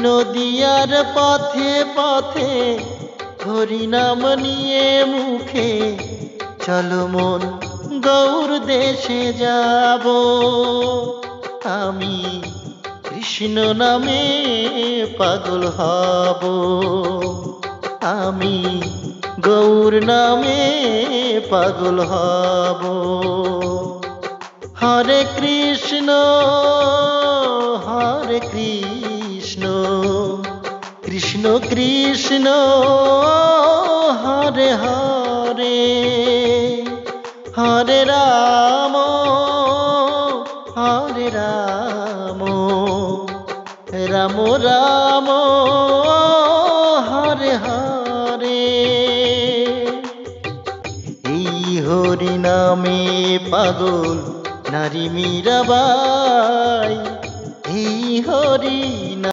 নদিয়ার পথে পথে হরিনাম নিয়ে মুখে, চলো মন গৌর দেশে যাব। আমি কৃষ্ণ নামে পাগল হব, আমি গৌর নামে পাগল হব। হরে কৃষ্ণ হরে কৃষ্ণ, কৃষ্ণ কৃষ্ণ হরে হরে, হরে রাম হরে রাম, রাম রাম হরে হরে। এই হরি নামে পাগল নারী মীরাবাই, এই হরি